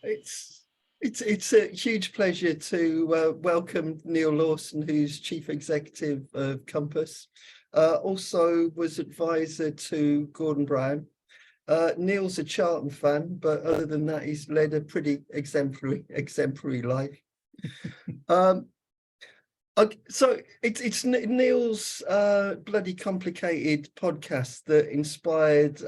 It's it's a huge pleasure to welcome Neal Lawson, who's Chief Executive of Compass. Also was advisor to Gordon Brown. Neal's a Charlton fan, but other than that, he's led a pretty exemplary life. So it's Neal's Bloody Complicated podcast that inspired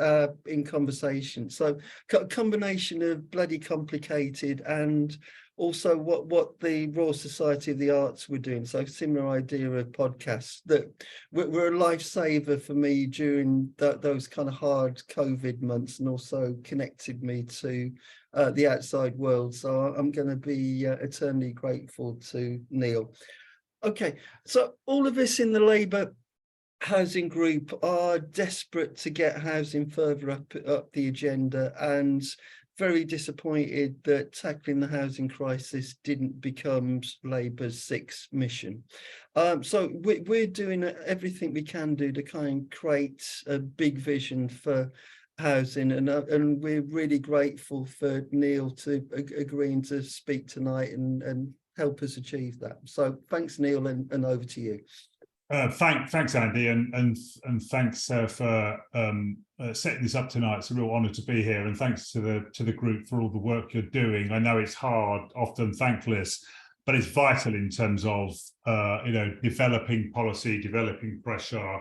In Conversation. So a combination of Bloody Complicated and also what the Royal Society of the Arts were doing. So similar idea of podcasts that were a lifesaver for me during those kind of hard COVID months, and also connected me to the outside world. So I'm going to be eternally grateful to Neal. Okay, so all of us in the Labour housing group are desperate to get housing further up the agenda, and very disappointed that tackling the housing crisis didn't become Labour's sixth mission. So we're doing everything we can do to kind of create a big vision for housing, and we're really grateful for Neal to agreeing to speak tonight and help us achieve that. So thanks, Neal, and over to you. Thanks, Andy, and thanks for setting this up tonight. It's a real honour to be here, and thanks to the group for all the work you're doing. I know it's hard, often thankless, but it's vital in terms of developing policy, developing pressure,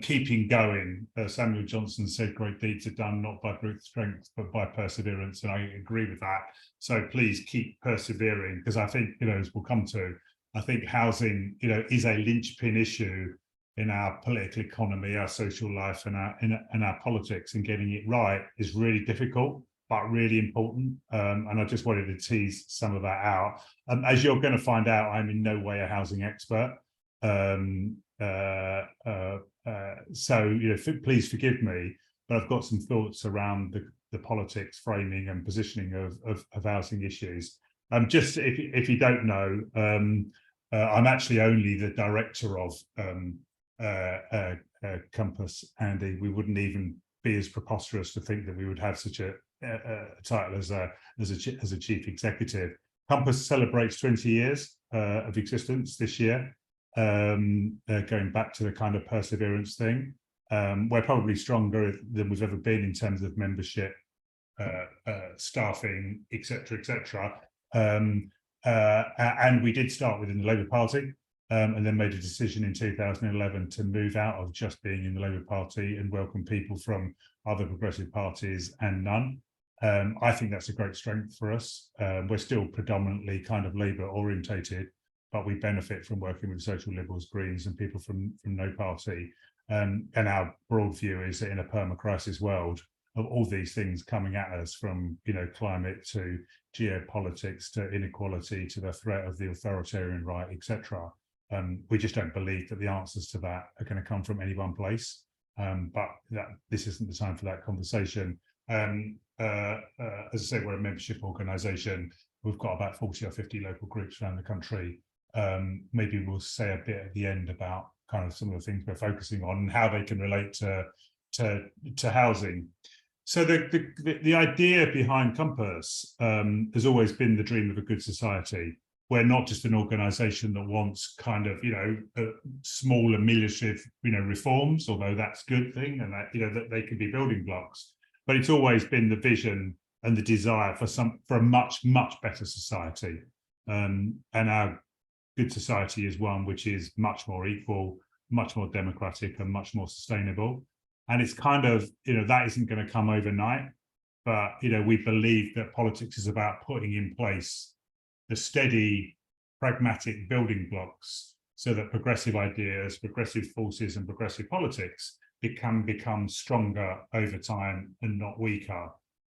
keeping going. Samuel Johnson said, "Great deeds are done not by brute strength but by perseverance," and I agree with that. So please keep persevering, because I think, as we'll come to, I think housing, is a linchpin issue in our political economy, our social life, and our politics. And getting it right is really difficult, but really important. And I just wanted to tease some of that out. As you're going to find out, I'm in no way a housing expert. So please forgive me, but I've got some thoughts around the politics, framing, and positioning of housing issues. Just if you don't know, I'm actually only the director of Compass, Andy. We wouldn't even be as preposterous to think that we would have such a title as a chief executive. Compass celebrates 20 years of existence this year, going back to the kind of perseverance thing. We're probably stronger than we've ever been in terms of membership, staffing, etc. And we did start within the Labour Party, and then made a decision in 2011 to move out of just being in the Labour Party and welcome people from other progressive parties and none. I think that's a great strength for us. We're still predominantly kind of Labour orientated, but we benefit from working with Social Liberals, Greens, and people from no party. And our broad view is that in a perma-crisis world, of all these things coming at us, from climate to geopolitics to inequality to the threat of the authoritarian right, etc., we just don't believe that the answers to that are going to come from any one place. But this isn't the time for that conversation. As I say, we're a membership organisation. We've got about 40 or 50 local groups around the country. Maybe we'll say a bit at the end about kind of some of the things we're focusing on and how they can relate to housing. So the idea behind Compass has always been the dream of a good society. We're not just an organisation that wants kind of small ameliorative reforms, although that's a good thing, and that they can be building blocks. But it's always been the vision and the desire for a much better society. And our good society is one which is much more equal, much more democratic, and much more sustainable. And it's kind of, that isn't going to come overnight, but, we believe that politics is about putting in place the steady, pragmatic building blocks so that progressive ideas, progressive forces, and progressive politics can become stronger over time and not weaker.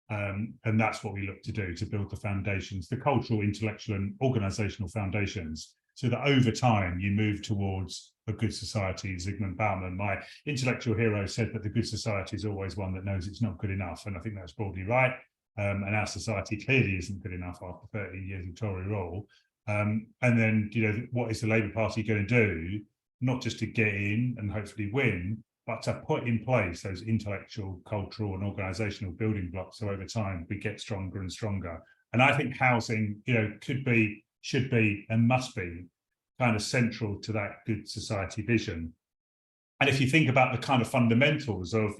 And that's what we look to do, to build the foundations, the cultural, intellectual, and organisational foundations, so that over time you move towards a good society. Zygmunt Bauman, my intellectual hero, said that the good society is always one that knows it's not good enough, and I think that's broadly right. And our society clearly isn't good enough after 13 years of Tory rule. And then, what is the Labour Party going to do? Not just to get in and hopefully win, but to put in place those intellectual, cultural, and organisational building blocks, so over time we get stronger and stronger. And I think housing, could be, should be, and must be kind of central to that good society vision. And if you think about the kind of fundamentals of,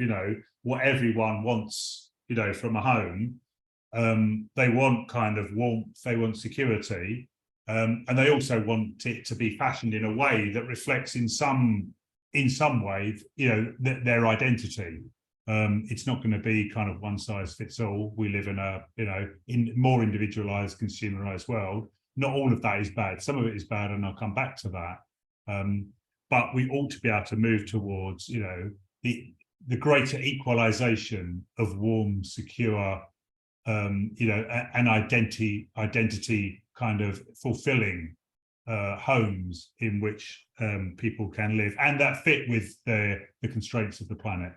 what everyone wants, from a home, they want kind of warmth, they want security, and they also want it to be fashioned in a way that reflects in some way, their identity. It's not going to be kind of one size fits all. We live in a, in more individualized, consumerized world. Not all of that is bad. Some of it is bad, and I'll come back to that. But we ought to be able to move towards, the greater equalization of warm, secure, an identity kind of fulfilling homes in which people can live, and that fit with the constraints of the planet.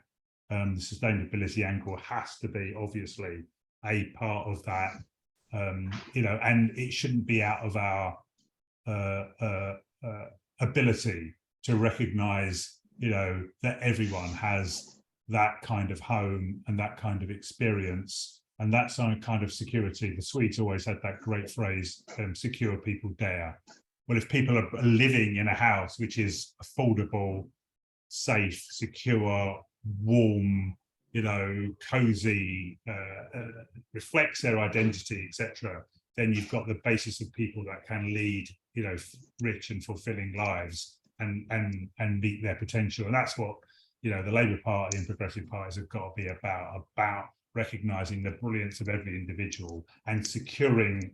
The sustainability angle has to be obviously a part of that, and it shouldn't be out of our ability to recognize, that everyone has that kind of home and that kind of experience and that kind of security. The Swedes always had that great phrase, secure people dare. Well, if people are living in a house which is affordable, safe, secure, warm, cozy, reflects their identity, etc., then you've got the basis of people that can lead, rich and fulfilling lives and meet their potential. And that's what, the Labour Party and progressive parties have got to be about recognising the brilliance of every individual and securing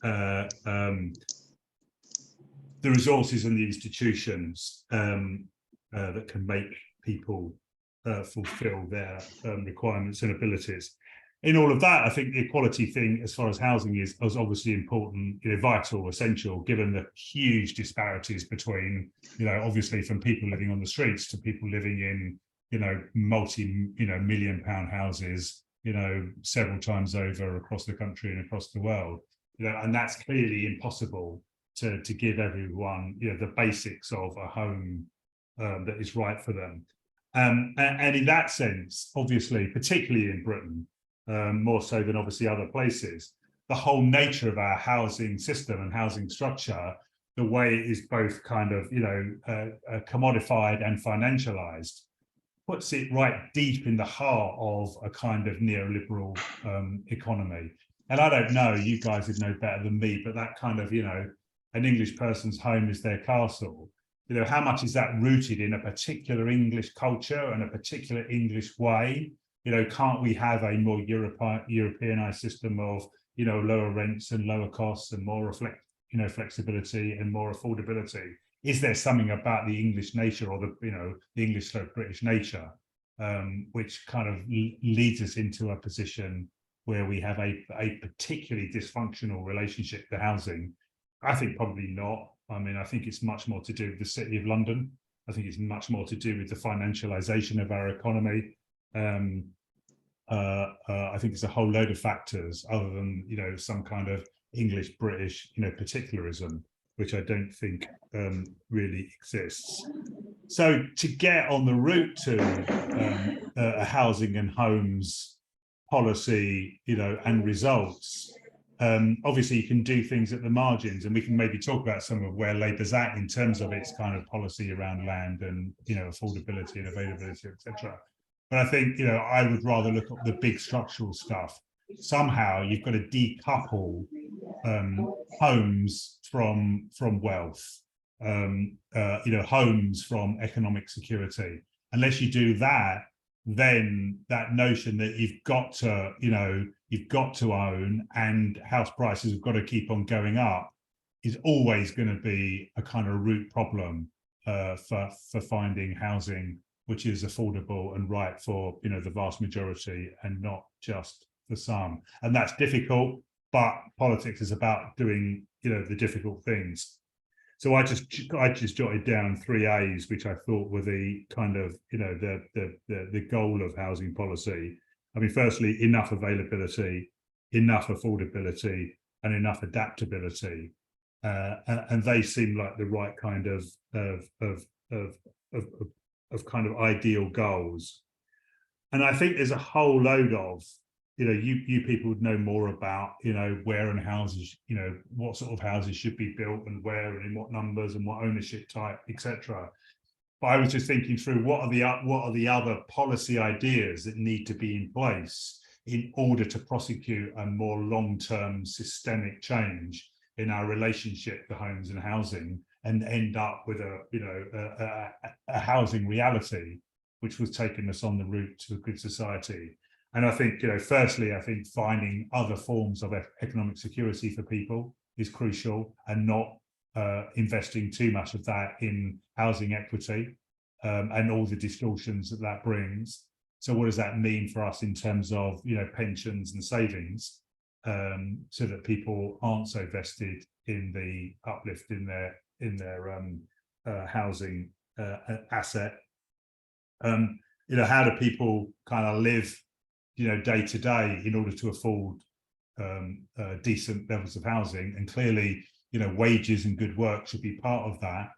the resources and the institutions that can make people fulfil their requirements and abilities. In all of that, I think the equality thing, as far as housing is obviously important, vital, essential, given the huge disparities between, obviously from people living on the streets to people living in, multi-million-pound houses, several times over across the country and across the world, and that's clearly impossible to give everyone, the basics of a home that is right for them. And in that sense, obviously, particularly in Britain, more so than obviously other places, the whole nature of our housing system and housing structure, the way it is both kind of, commodified and financialized, puts it right deep in the heart of a kind of neoliberal economy. And I don't know, you guys would know better than me, but that kind of, an English person's home is their castle. How much is that rooted in a particular English culture and a particular English way? Can't we have a more Europeanized system of, lower rents and lower costs and more flexibility and more affordability? Is there something about the English nature or the English/British nature, which kind of leads us into a position where we have a particularly dysfunctional relationship to housing? I think probably not. I mean, I think it's much more to do with the City of London. I think it's much more to do with the financialization of our economy. I think it's a whole load of factors other than, some kind of English-British, particularism, which I don't think really exists. So to get on the route to a housing and homes policy, and results, obviously you can do things at the margins, and we can maybe talk about some of where Labour's at in terms of its kind of policy around land and, affordability and availability, etc. But I think, I would rather look at the big structural stuff. Somehow you've got to decouple homes from wealth, homes from economic security. Unless you do that, then that notion that you've got to own and house prices have got to keep on going up is always going to be a kind of root problem for finding housing which is affordable and right for the vast majority and not just for some. And that's difficult, but politics is about doing the difficult things. So I just jotted down 3 A's, which I thought were the kind of the goal of housing policy. I mean, firstly, enough availability, enough affordability, and enough adaptability, and they seem like the right kind of kind of ideal goals. And I think there's a whole load of you people would know more about, where and houses, what sort of houses should be built and where and in what numbers and what ownership type, etc. But I was just thinking through what are the other policy ideas that need to be in place in order to prosecute a more long-term systemic change in our relationship to homes and housing, and end up with a housing reality which was taking us on the route to a good society. And I think, firstly, I think finding other forms of economic security for people is crucial, and not investing too much of that in housing equity and all the distortions that that brings. So what does that mean for us in terms of, pensions and savings, so that people aren't so vested in the uplift in their housing asset? How do people kind of live, day to day in order to afford decent levels of housing? And clearly, wages and good work should be part of that.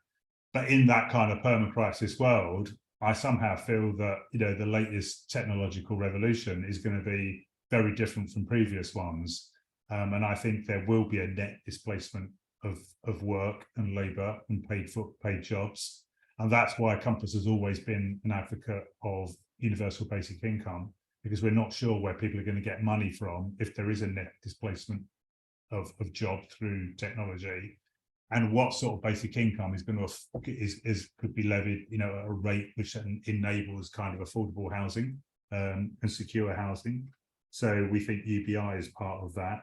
But in that kind of perma-crisis world, I somehow feel that, the latest technological revolution is going to be very different from previous ones. And I think there will be a net displacement of work and labour and paid jobs. And that's why Compass has always been an advocate of universal basic income, because we're not sure where people are going to get money from if there is a net displacement of jobs through technology, and what sort of basic income is going to could be levied, at a rate which enables kind of affordable housing and secure housing. So we think UBI is part of that.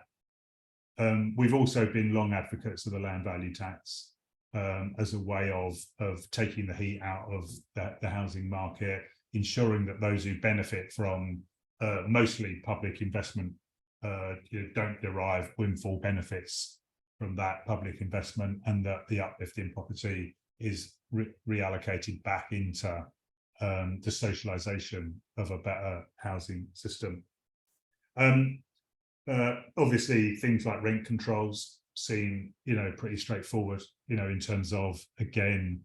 We've also been long advocates of the land value tax as a way of taking the heat out of the housing market, ensuring that those who benefit from mostly public investment don't derive windfall benefits from that public investment, and that the uplift in property is reallocated back into the socialisation of a better housing system. Obviously, things like rent controls seem, pretty straightforward, in terms of, again,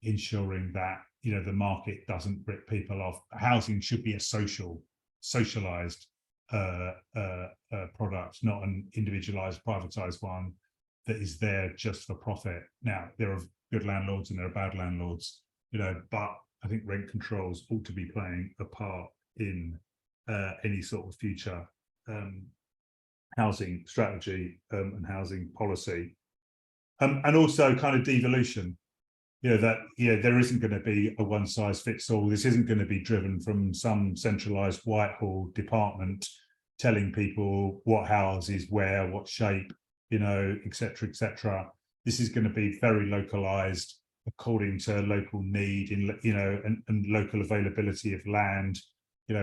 ensuring that, the market doesn't rip people off. Housing should be a socialised product, not an individualised, privatised one that is there just for profit. Now, there are good landlords and there are bad landlords, but I think rent controls ought to be playing a part in any sort of future housing strategy and housing policy. And also kind of devolution, that there isn't going to be a one size fits all. This isn't going to be driven from some centralised Whitehall department telling people what houses where, what shape, etc., etc. This is going to be very localised according to local need, and local availability of land,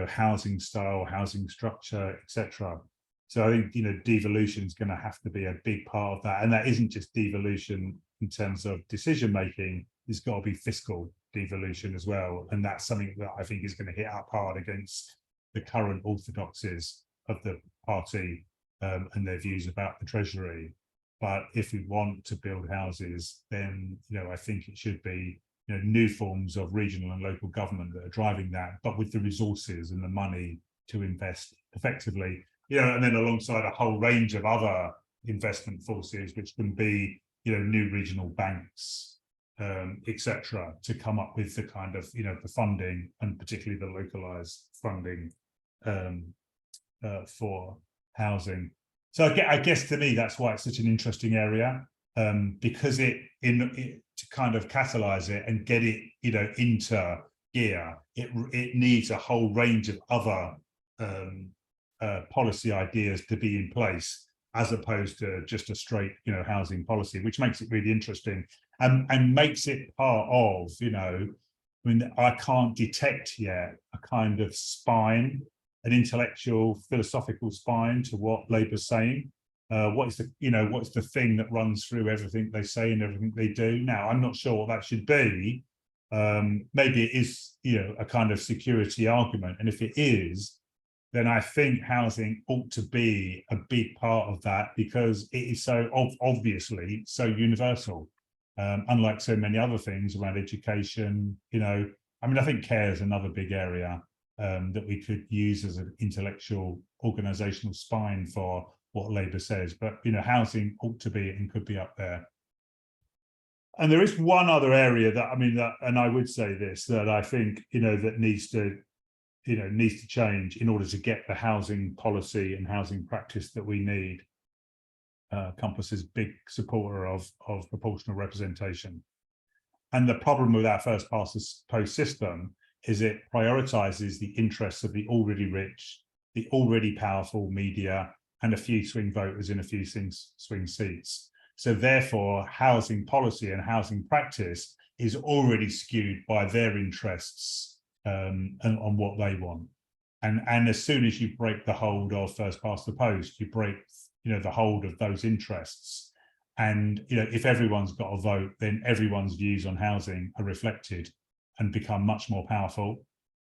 housing style, housing structure, etc. So I think, devolution is going to have to be a big part of that. And that isn't just devolution in terms of decision making, it's got to be fiscal devolution as well. And that's something that I think is going to hit up hard against the current orthodoxies of the party and their views about the Treasury. But if we want to build houses, then, I think it should be, new forms of regional and local government that are driving that, but with the resources and the money to invest effectively. And then alongside a whole range of other investment forces, which can be, new regional banks, etc., to come up with the kind of, the funding, and particularly the localized funding for housing. So I guess to me, that's why it's such an interesting area, because to kind of catalyze it and get it, into gear, it needs a whole range of other policy ideas to be in place, as opposed to just a straight, housing policy, which makes it really interesting and makes it part of, I can't detect yet a kind of spine, an intellectual, philosophical spine to what Labour's saying. What's the thing that runs through everything they say and everything they do? Now, I'm not sure what that should be. Maybe it is, a kind of security argument, and if it is, then I think housing ought to be a big part of that, because it is so obviously so universal. Unlike so many other things around education, I think care is another big area. that we could use as an intellectual organisational spine for what Labour says. But housing ought to be and could be up there. And there is one other area and I would say this, that I think that needs to change in order to get the housing policy and housing practice that we need. Compass is a big supporter of proportional representation. And the problem with our first past the post system is it prioritises the interests of the already rich, the already powerful media, and a few swing voters in a few swing seats. So therefore, housing policy and housing practice is already skewed by their interests and on what they want. And as soon as you break the hold of first past the post, you break the hold of those interests. And if everyone's got a vote, then everyone's views on housing are reflected and become much more powerful.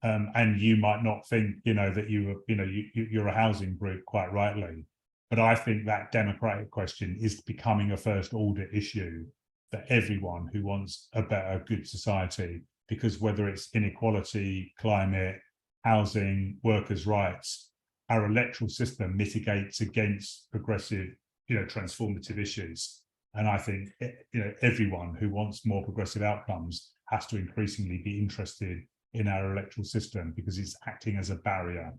And you might not think that you're a housing group, quite rightly. But I think that democratic question is becoming a first order issue for everyone who wants a better, good society, because whether it's inequality, climate, housing, workers' rights, our electoral system mitigates against progressive, transformative issues. And I think, everyone who wants more progressive outcomes has to increasingly be interested in our electoral system, because it's acting as a barrier.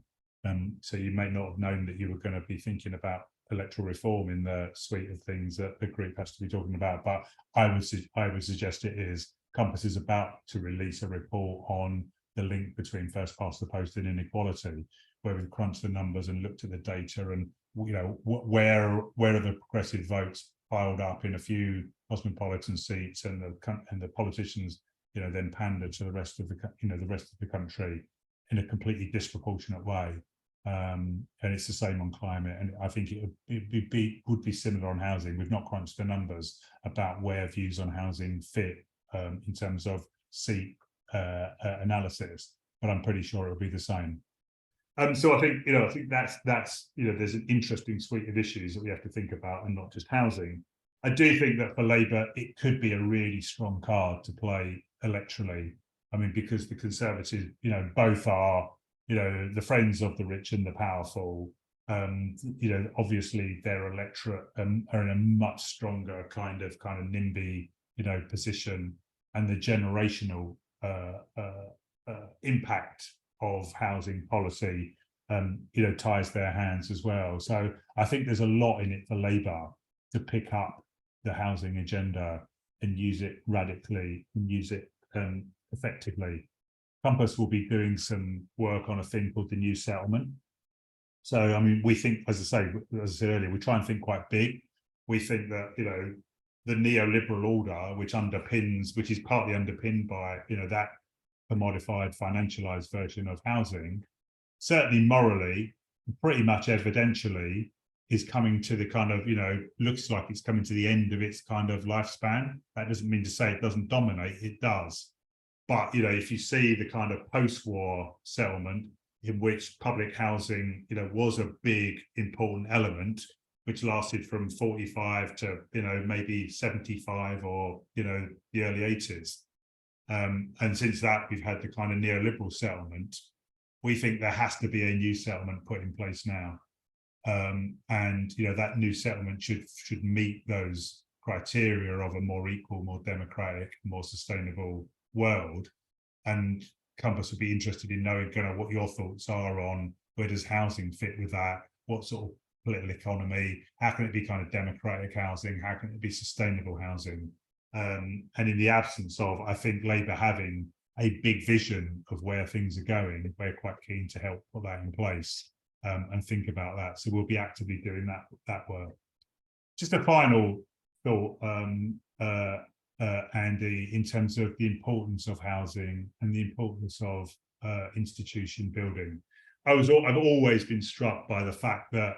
So you may not have known that you were going to be thinking about electoral reform in the suite of things that the group has to be talking about, but I would suggest it is. Compass is about to release a report on the link between first past the post and inequality, where we've crunched the numbers and looked at the data, and where are the progressive votes piled up in a few cosmopolitan seats, and the politicians then pander to the rest of the country in a completely disproportionate way. And it's the same on climate, and I think it would be similar on housing. We've not crunched the numbers about where views on housing fit in terms of seat analysis, but I'm pretty sure it'll be the same. So I think that's there's an interesting suite of issues that we have to think about, and not just housing. I do think that for Labour it could be a really strong card to play electorally. I mean, because the Conservatives, both are, the friends of the rich and the powerful. Obviously their electorate are in a much stronger kind of NIMBY, position, and the generational impact of housing policy, ties their hands as well. So I think there's a lot in it for Labour to pick up the housing agenda and use it radically and use it effectively. Compass will be doing some work on a thing called the new settlement. So, I mean, we think, as I said earlier, we try and think quite big. We think that, the neoliberal order, which is partly underpinned by, that commodified, financialized version of housing, certainly morally, pretty much evidentially, is coming to the looks like it's coming to the end of its kind of lifespan. That doesn't mean to say it doesn't dominate, it does. But, if you see the kind of post-war settlement in which public housing, was a big, important element, which lasted from 45 to, maybe 75 or, the early 80s. And since that, we've had the kind of neoliberal settlement. We think there has to be a new settlement put in place now. And, that new settlement should meet those criteria of a more equal, more democratic, more sustainable world. And Compass would be interested in knowing what your thoughts are on where does housing fit with that, what sort of political economy, how can it be kind of democratic housing, how can it be sustainable housing, and in the absence of, I think, Labour having a big vision of where things are going, we're quite keen to help put that in place and think about that. So we'll be actively doing that work. Just a final thought, Andy, in terms of the importance of housing and the importance of institution building. I've always been struck by the fact that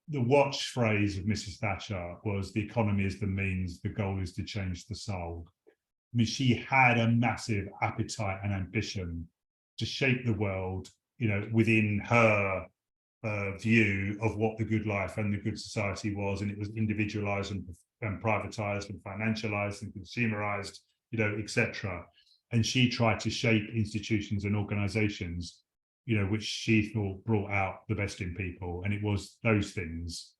the watch phrase of Mrs. Thatcher was "the economy is the means, the goal is to change the soul." I mean, she had a massive appetite and ambition to shape the world, within her view of what the good life and the good society was, and it was individualized and privatized and financialized and consumerized, etc. and she tried to shape institutions and organizations, which she thought brought out the best in people, and it was those things.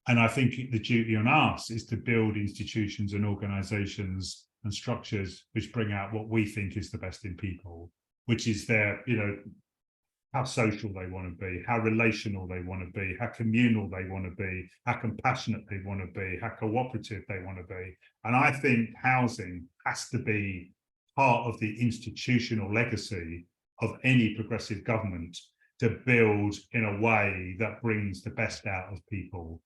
And I think the duty on us is to build institutions and organizations and structures which bring out what we think is the best in people, which is their, how social they want to be, how relational they want to be, how communal they want to be, how compassionate they want to be, how cooperative they want to be. And I think housing has to be part of the institutional legacy of any progressive government, to build in a way that brings the best out of people,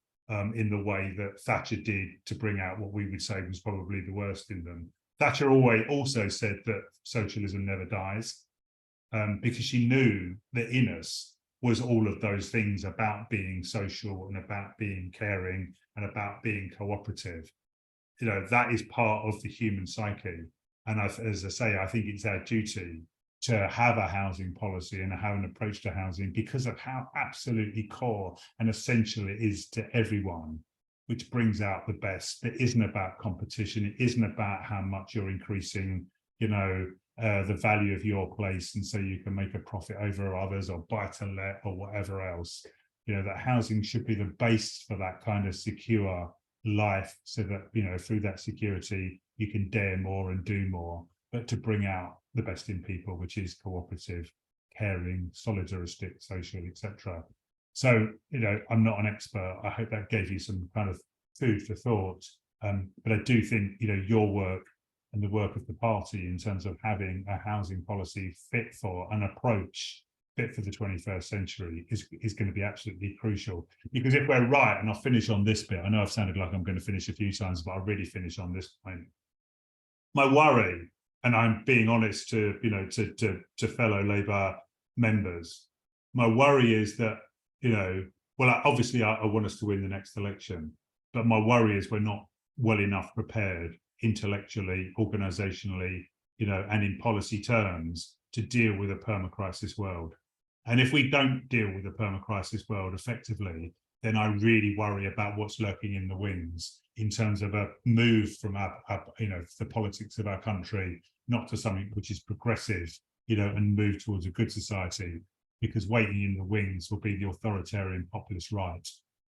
in the way that Thatcher did to bring out what we would say was probably the worst in them. Thatcher also said that socialism never dies, because she knew that in us was all of those things about being social and about being caring and about being cooperative. That is part of the human psyche. And as I say, I think it's our duty to have a housing policy and have an approach to housing because of how absolutely core and essential it is to everyone, which brings out the best. It isn't about competition. It isn't about how much you're increasing, the value of your place, and so you can make a profit over others or buy to let or whatever else. That housing should be the base for that kind of secure life, so that, through that security, you can dare more and do more, but to bring out the best in people, which is cooperative, caring, solidaristic, social, etc. So, I'm not an expert. I hope that gave you some kind of food for thought. But I do think, your work and the work of the party in terms of having a housing policy fit for an approach fit for the 21st century is going to be absolutely crucial. Because if we're right, and I'll finish on this bit, I know I've sounded like I'm going to finish a few times, but I'll really finish on this point. My worry, and I'm being honest to fellow Labour members, my worry is that, obviously I want us to win the next election, but my worry is we're not well enough prepared intellectually, organisationally, and in policy terms to deal with a perma-crisis world. And if we don't deal with a perma-crisis world effectively, then I really worry about what's lurking in the wings in terms of a move from the politics of our country, not to something which is progressive, and move towards a good society, because waiting in the wings will be the authoritarian populist right,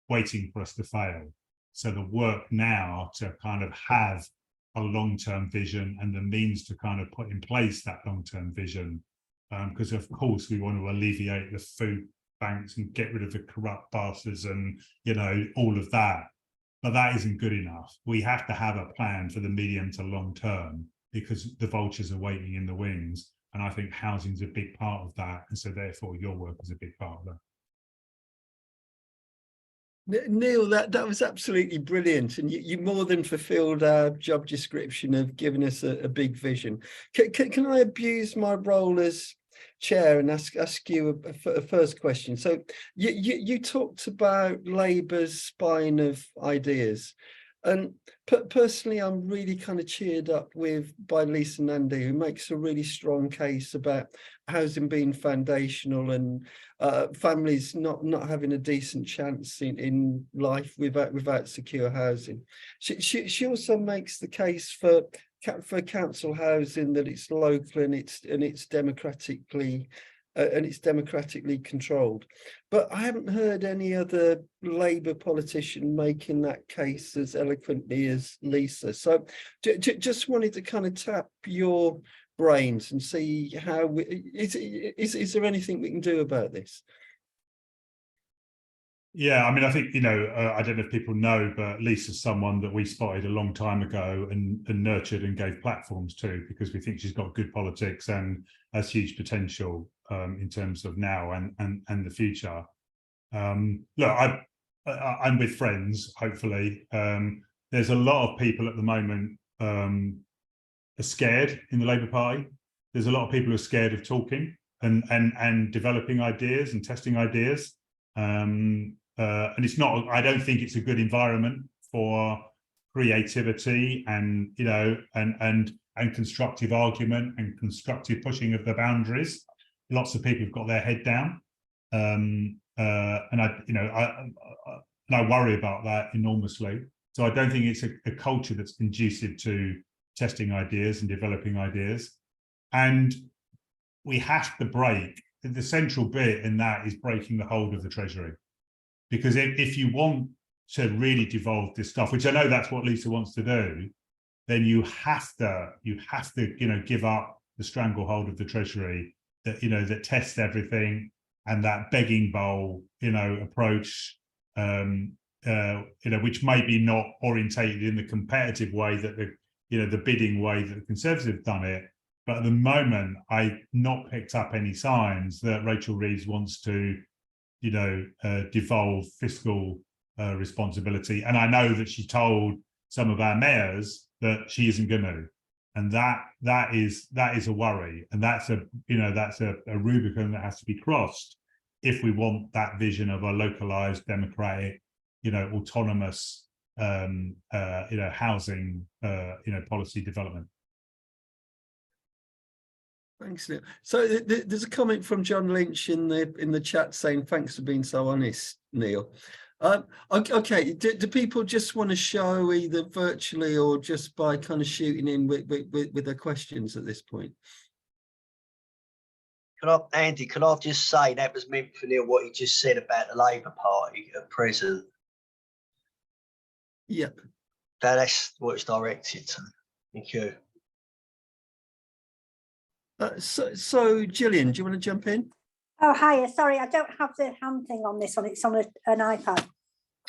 waiting for us to fail. So the work now to kind of have a long-term vision and the means to kind of put in place that long-term vision, because of course we want to alleviate the food banks and get rid of the corrupt bastards and all of that, but that isn't good enough. We have to have a plan for the medium to long term, because the vultures are waiting in the wings, and I think housing is a big part of that, and so therefore your work is a big part of that. Neil, that was absolutely brilliant, and you more than fulfilled our job description of giving us a big vision. Can I abuse my role as chair and ask you a first question? So you talked about Labour's spine of ideas, and personally I'm really kind of cheered up by Lisa Nandy, who makes a really strong case about housing being foundational and families not having a decent chance in life without secure housing. She also makes the case for council housing, that it's local and it's democratically controlled. But I haven't heard any other Labour politician making that case as eloquently as Lisa. So just wanted to kind of tap your brains and see how is there anything we can do about this? Yeah, I mean, I think, I don't know if people know, but Lisa's someone that we spotted a long time ago and nurtured and gave platforms to, because we think she's got good politics and has huge potential in terms of now and the future. Look, I'm with friends, hopefully. There's a lot of people at the moment are scared in the Labour Party. There's a lot of people who are scared of talking and developing ideas and testing ideas. And it's not, I don't think it's a good environment for creativity and and constructive argument and constructive pushing of the boundaries. Lots of people have got their head down, and I worry about that enormously. So I don't think it's a culture that's conducive to testing ideas and developing ideas. And we have to break, the central bit in that is breaking the hold of the Treasury. Because if you want to really devolve this stuff, which I know that's what Lisa wants to do, then you have to, give up the stranglehold of the Treasury that, that tests everything, and that begging bowl, approach, which may be not orientated in the competitive way that the bidding way that the Conservatives have done it. But at the moment, I've not picked up any signs that Rachel Reeves wants to, devolve fiscal responsibility. And I know that she told some of our mayors that she isn't going to, and that is a worry, and that's a Rubicon that has to be crossed if we want that vision of a localized, democratic, autonomous, housing, policy development. Thanks, Neil. So there's a comment from John Lynch in the chat saying, thanks for being so honest, Neil. Okay, do people just want to show either virtually or just by kind of shooting in with their questions at this point? Andy, can I just say that was meant for Neil, what he just said about the Labour Party at present? Yep. That's what it's directed to. Thank you. So Gillian, do you want to jump in? Oh, hiya. Sorry, I don't have the hand thing on this one. It's on an iPad.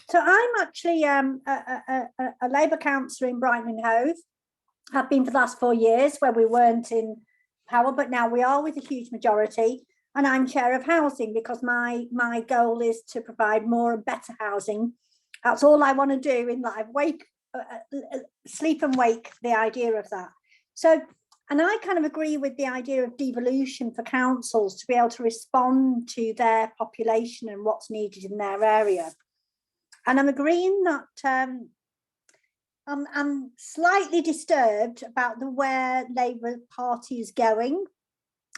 So I'm actually a Labour councillor in Brighton and Hove. I've been for the last 4 years, where we weren't in power, but now we are with a huge majority. And I'm chair of housing, because my goal is to provide more and better housing. That's all I want to do in life. Sleep and wake the idea of that. So, and I kind of agree with the idea of devolution for councils to be able to respond to their population and what's needed in their area. And I'm agreeing that I'm slightly disturbed about where Labour Party is going,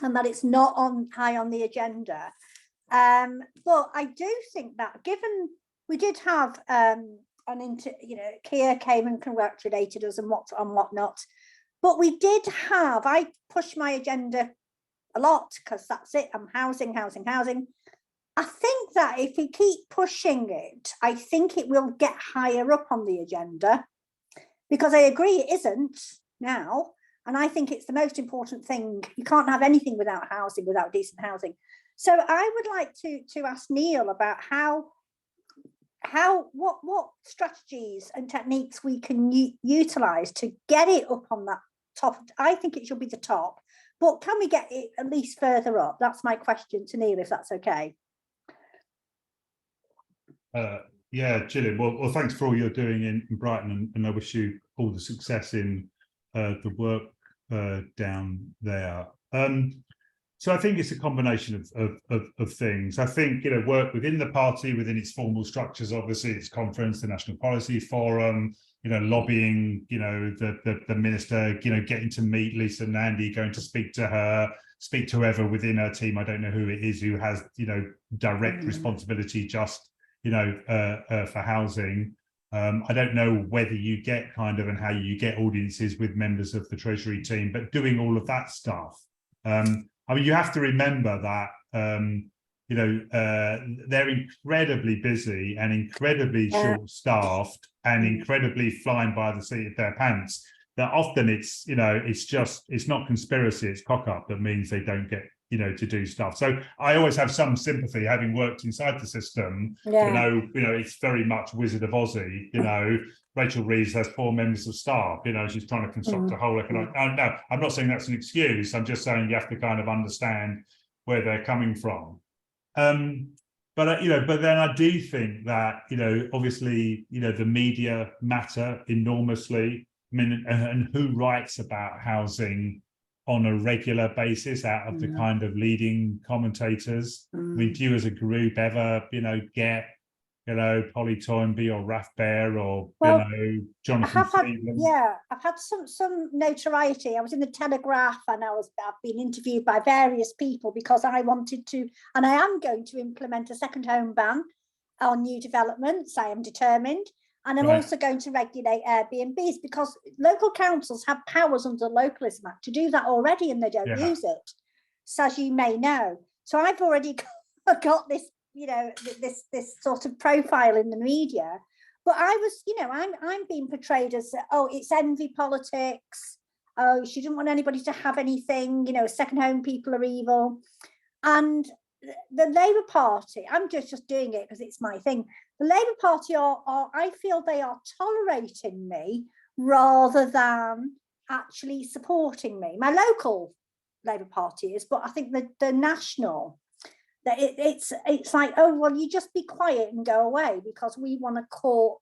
and that it's not high on the agenda. But I do think that, given we did have Keir came and congratulated us and whatnot. But we did have, I push my agenda a lot, because that's it, I'm housing. I think that if we keep pushing it, I think it will get higher up on the agenda, because I agree it isn't now. And I think it's the most important thing. You can't have anything without housing, without decent housing. So I would like to ask Neil about what strategies and techniques we can utilize to get it up on that top. I think it should be the top, but can we get it at least further up? That's my question to Neil, if that's okay. Yeah, Gillian, well, thanks for all you're doing in Brighton, and I wish you all the success in the work down there. So I think it's a combination of things. I think, work within the party, within its formal structures, obviously its conference, the National Policy Forum, lobbying, the minister, getting to meet Lisa and Andy, going to speak to her, speak to whoever within her team. I don't know who it is who has, direct responsibility just, for housing. I don't know whether you get and how you get audiences with members of the Treasury team, but doing all of that stuff. I mean, you have to remember that, they're incredibly busy and incredibly short-staffed and incredibly flying by the seat of their pants. That often it's, it's not conspiracy, it's cock-up that means they don't get, to do stuff. So I always have some sympathy, having worked inside the system, to know, it's very much Wizard of Ozzy, Rachel Reeves has 4 members of staff, she's trying to construct a whole economic. No, I'm not saying that's an excuse. I'm just saying you have to kind of understand where they're coming from. But then I do think that, obviously, the media matter enormously. I mean, and who writes about housing on a regular basis out of the kind of leading commentators? I mean, do you as a group ever, get, Polly Toynbee or Raf Bear or, Jonathan Freeman? I've had some notoriety. I was in the Telegraph, and I've been interviewed by various people because I wanted to, and I am going to implement a second home ban on new developments. I am determined. And I'm Right. also going to regulate Airbnbs, because local councils have powers under the Localism Act to do that already, and they don't Yeah. use it, so as you may know. So I've already got this, this sort of profile in the media. But I was, I'm being portrayed as, oh, it's envy politics. Oh, she didn't want anybody to have anything. Second home people are evil. And the Labour Party, I'm just doing it because it's my thing. The Labour Party are, I feel they are tolerating me rather than actually supporting me. My local Labour Party is, but I think the national, that it's like, oh, well, you just be quiet and go away because we want to court.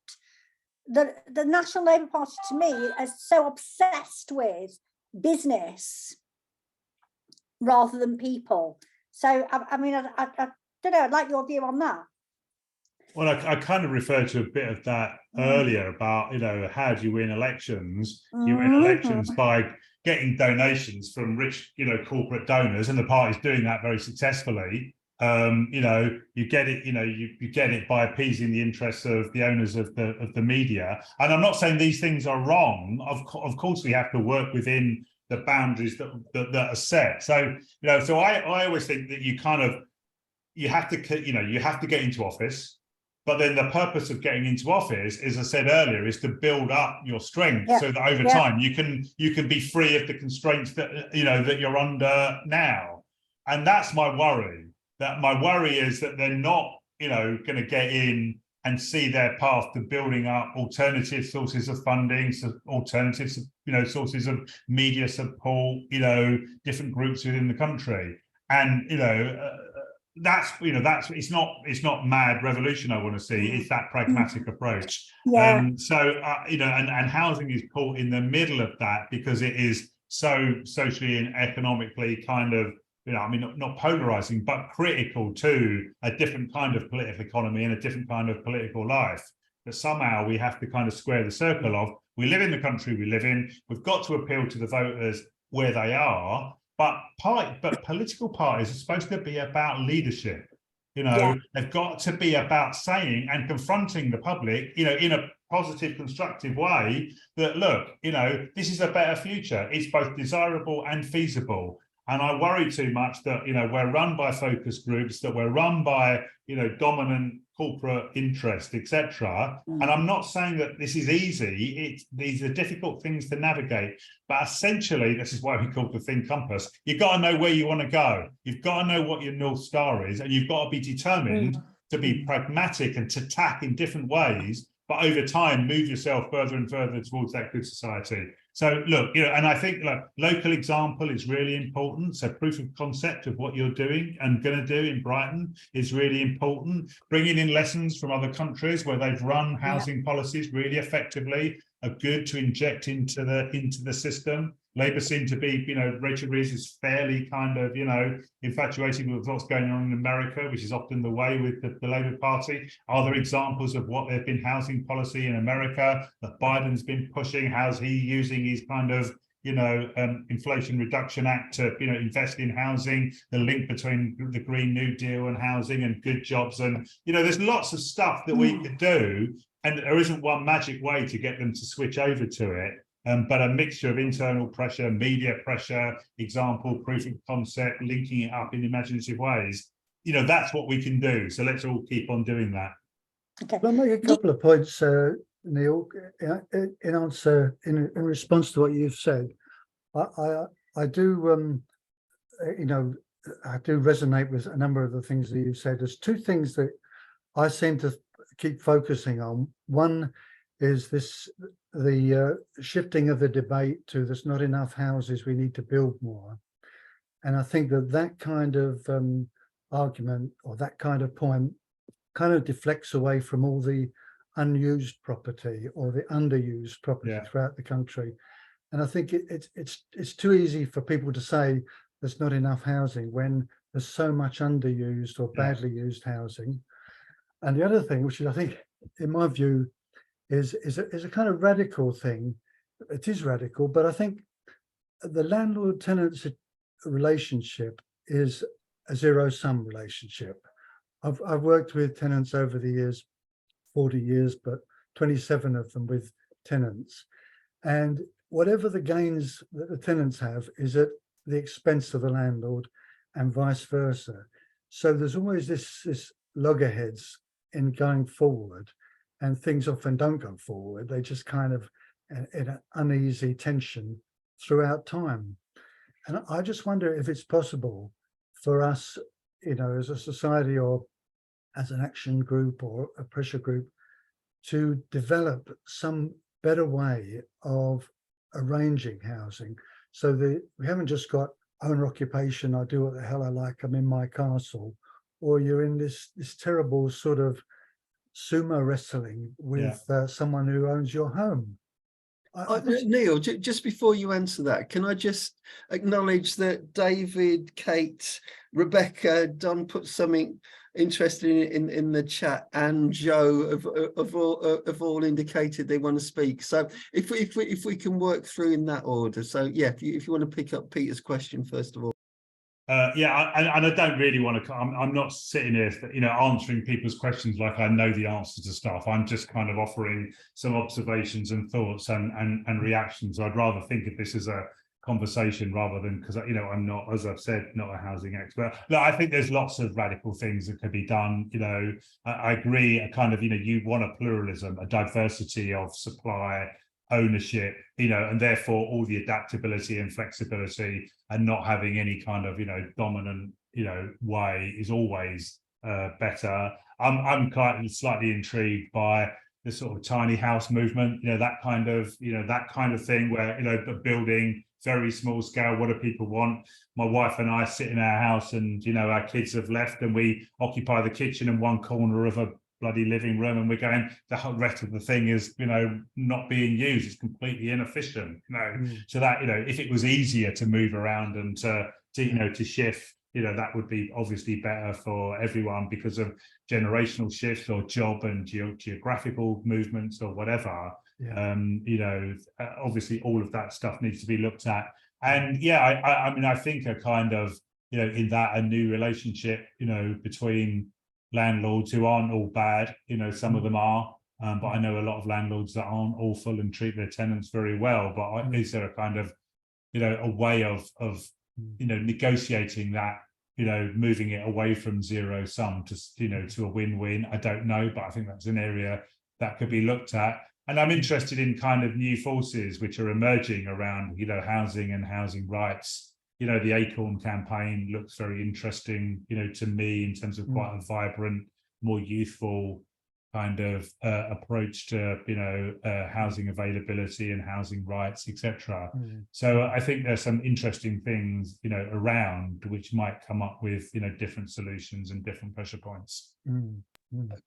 The National Labour Party, to me, is so obsessed with business rather than people. So, I mean, I don't know, I'd like your view on that. Well, I kind of referred to a bit of that earlier about, how do you win elections? You win elections by getting donations from rich, corporate donors, and the party's doing that very successfully. You get it, you get it by appeasing the interests of the owners of the media. And I'm not saying these things are wrong. Of course, we have to work within the boundaries that are set. So, so I always think that you have to get into office. But then the purpose of getting into office, as I said earlier, is to build up your strength so that over time you can be free of the constraints that that you're under now. And that's my worry. That my worry is that they're not going to get in and see their path to building up alternative sources of funding, alternative sources of media support, different groups within the country, and that's it's not mad revolution I want to see. It's that pragmatic approach. And housing is caught in the middle of that because it is so socially and economically kind of not polarizing, but critical to a different kind of political economy and a different kind of political life, that somehow we have to kind of square the circle of, we live in the country we live in, we've got to appeal to the voters where they are. But political parties are supposed to be about leadership. They've got to be about saying and confronting the public, in a positive, constructive way that, look, this is a better future. It's both desirable and feasible. And I worry too much that, we're run by focus groups, that we're run by, dominant corporate interest, etc. And I'm not saying that this is easy. These are difficult things to navigate. But essentially, this is why we call the thing compass. You've got to know where you want to go. You've got to know what your North Star is. And you've got to be determined to be pragmatic and to tack in different ways. But over time, move yourself further and further towards that good society. So look, and I think local example is really important. So proof of concept of what you're doing and going to do in Brighton is really important. Bringing in lessons from other countries where they've run housing policies really effectively are good to inject into the system. Labour seem to be, Rachel Reeves is fairly kind of, infatuated with what's going on in America, which is often the way with the Labour Party. Are there examples of what they've been housing policy in America that Biden's been pushing? How's he using his kind of, Inflation Reduction Act to, invest in housing, the link between the Green New Deal and housing and good jobs? And, there's lots of stuff that we could do, and there isn't one magic way to get them to switch over to it. But a mixture of internal pressure, media pressure, example, proof of concept, linking it up in imaginative ways. That's what we can do. So let's all keep on doing that. Okay. I'll make a couple of points, Neil, in response to what you've said. I do, I do resonate with a number of the things that you've said. There's two things that I seem to keep focusing on. One is the shifting of the debate to there's not enough houses, we need to build more. And I think that kind of argument, or that kind of point, kind of deflects away from all the unused property or the underused property throughout the country. And I think it's too easy for people to say there's not enough housing when there's so much underused or badly used housing. And the other thing, which is, I think, in my view, is a kind of radical thing. It is radical, but I think the landlord-tenant relationship is a zero-sum relationship. I've worked with tenants over the years, 40 years, but 27 of them with tenants. And whatever the gains that the tenants have is at the expense of the landlord and vice versa. So there's always this loggerheads in going forward, and things often don't go forward. They just kind of in an uneasy tension throughout time. And I just wonder if it's possible for us, as a society or as an action group or a pressure group, to develop some better way of arranging housing, so that we haven't just got owner occupation, I do what the hell I like, I'm in my castle, or you're in this terrible sort of sumo wrestling with someone who owns your home. Neil, just before you answer that, can I just acknowledge that David, Kate, Rebecca, Don put something interesting in the chat, and Joe have all indicated they want to speak. So if we can work through in that order. So yeah, if you want to pick up Peter's question first of all. And I don't really want to. I'm not sitting here, answering people's questions like I know the answer to stuff. I'm just kind of offering some observations and thoughts and reactions. I'd rather think of this as a conversation rather than, because I'm not, as I've said, not a housing expert. Look, I think there's lots of radical things that could be done. I agree. A kind of you want a pluralism, a diversity of supply, ownership, and therefore all the adaptability and flexibility, and not having any kind of dominant way is always better. I'm quite slightly intrigued by the sort of tiny house movement, that kind of thing where building very small scale. What do people want? My wife and I sit in our house, and our kids have left, and we occupy the kitchen and one corner of a bloody living room, and we're going, the whole rest of the thing is not being used. It's completely inefficient. So that if it was easier to move around and to shift, that would be obviously better for everyone because of generational shifts or job and geographical movements or whatever. Obviously all of that stuff needs to be looked at. And I think a kind of in that a new relationship between landlords who aren't all bad, some of them are, but I know a lot of landlords that aren't awful and treat their tenants very well. But is there a kind of a way of negotiating that, moving it away from zero sum to to a win-win? I don't know, but I think that's an area that could be looked at. And I'm interested in kind of new forces which are emerging around housing and housing rights. The Acorn campaign looks very interesting, to me, in terms of quite a vibrant, more youthful kind of approach to, housing availability and housing rights, etc. So I think there's some interesting things, around which might come up with, different solutions and different pressure points.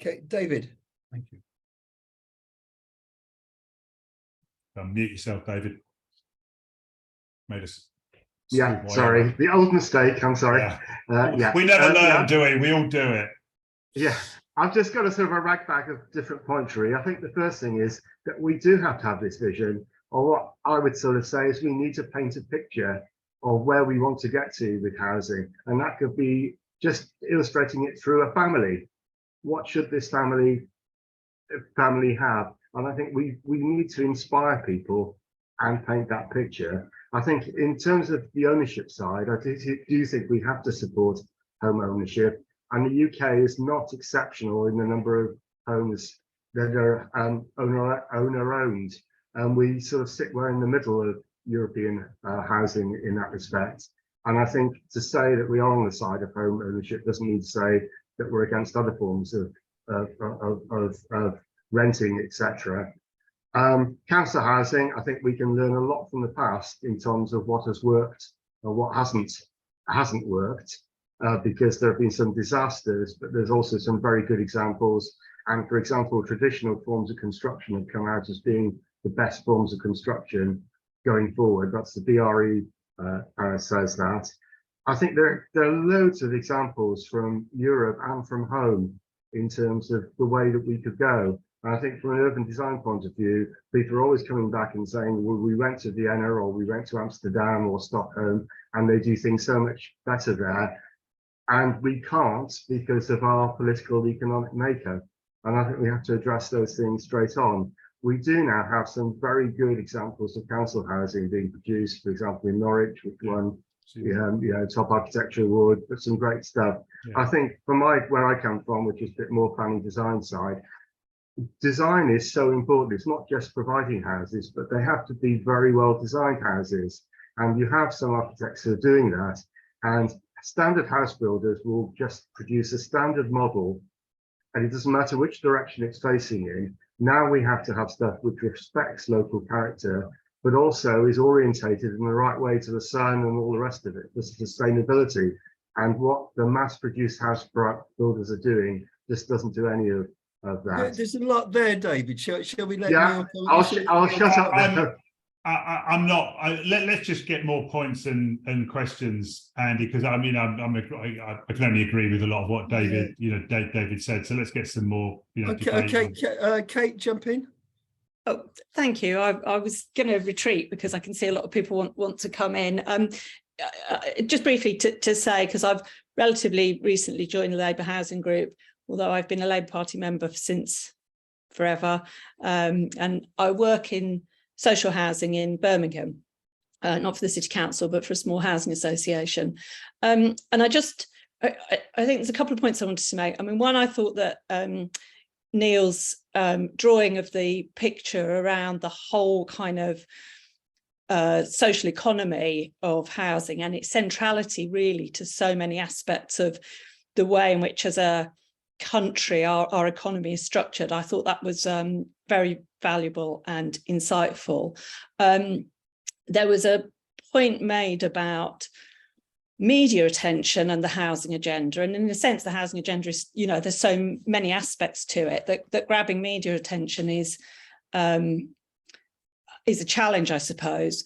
Okay, David. Thank you. Mute yourself, David. Made us. Yeah, sorry. The old mistake. I'm sorry. We never learn, do we? We all do it. Yeah. I've just got a sort of a rag bag of different pointry. I think the first thing is that we do have to have this vision, or what I would sort of say is we need to paint a picture of where we want to get to with housing. And that could be just illustrating it through a family. What should this family have? And I think we need to inspire people and paint that picture. I think in terms of the ownership side, I do think we have to support home ownership. And the UK is not exceptional in the number of homes that are owner-owned. And we sort of we're in the middle of European housing in that respect. And I think to say that we are on the side of home ownership doesn't mean to say that we're against other forms of renting, etc. Council housing, I think we can learn a lot from the past in terms of what has worked or what hasn't worked, because there have been some disasters, but there's also some very good examples. And for example, traditional forms of construction have come out as being the best forms of construction going forward. That's the BRE says that. I think there are loads of examples from Europe and from home in terms of the way that we could go. And I think from an urban design point of view, people are always coming back and saying, well, we went to Vienna or we went to Amsterdam or Stockholm, and they do things so much better there. And we can't because of our political economic makeup. And I think we have to address those things straight on. We do now have some very good examples of council housing being produced, for example, in Norwich, which won top architecture award, but some great stuff. Yeah. I think from where I come from, which is a bit more planning design side, design is so important. It's not just providing houses, but they have to be very well designed houses. And you have some architects who are doing that. And standard house builders will just produce a standard model, and it doesn't matter which direction it's facing in. Now we have to have stuff which respects local character, but also is orientated in the right way to the sun and all the rest of it, the sustainability. And what the mass-produced house builders are doing just doesn't do any of that. There's a lot there, David. Shall we let Yeah, Neil I'll shut up there. I'm not. Let's just get more points and questions, Andy, because I mean, I can only agree with a lot of what David, David said. So let's get some more. Okay, Kate, jump in. Oh, thank you. I was going to retreat because I can see a lot of people want to come in. Just briefly to say, because I've relatively recently joined the Labour Housing Group, although I've been a Labour Party member since forever, and I work in social housing in Birmingham, not for the City Council, but for a small housing association. And I think there's a couple of points I wanted to make. I mean, one, I thought that Neal's drawing of the picture around the whole kind of social economy of housing and its centrality really to so many aspects of the way in which as a country our economy is structured. I thought that was very valuable and insightful. There was a point made about media attention and the housing agenda, and in a sense the housing agenda is, there's so many aspects to it that grabbing media attention is a challenge, I suppose.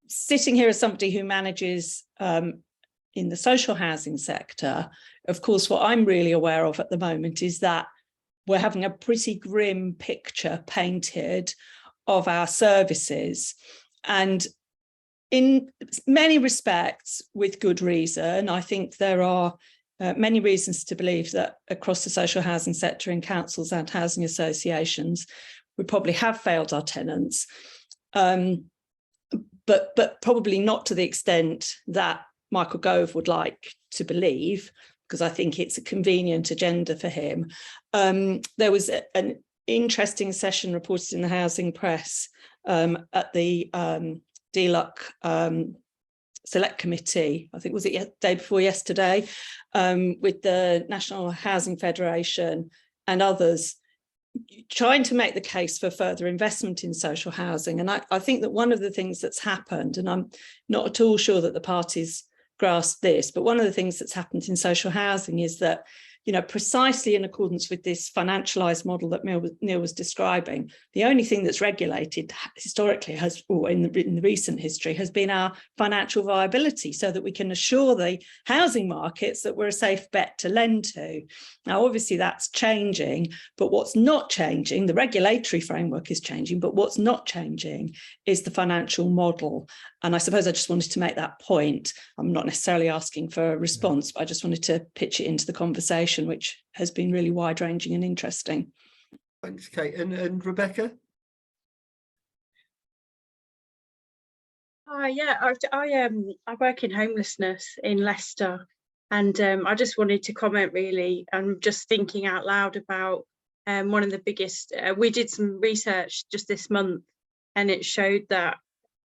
Sitting here as somebody who manages in the social housing sector, of course, what I'm really aware of at the moment is that we're having a pretty grim picture painted of our services. And in many respects, with good reason, I think there are many reasons to believe that across the social housing sector in councils and housing associations, we probably have failed our tenants, but probably not to the extent that Michael Gove would like to believe, because I think it's a convenient agenda for him. There was an interesting session reported in the Housing Press at the DLUC Select Committee, I think was it day before yesterday, with the National Housing Federation and others, trying to make the case for further investment in social housing. And I think that one of the things that's happened, and I'm not at all sure that the parties grasp this, but one of the things that's happened in social housing is that, precisely in accordance with this financialized model that Neal was describing, the only thing that's regulated historically or in the recent history, has been our financial viability, so that we can assure the housing markets that we're a safe bet to lend to. Now, obviously that's changing, but what's not changing, the regulatory framework is changing, but what's not changing is the financial model. And I suppose I just wanted to make that point. I'm not necessarily asking for a response, but I just wanted to pitch it into the conversation, which has been really wide-ranging and interesting. Thanks, Kate. And Rebecca? I work in homelessness in Leicester, and I just wanted to comment really. I'm just thinking out loud about one of the biggest. We did some research just this month, and it showed that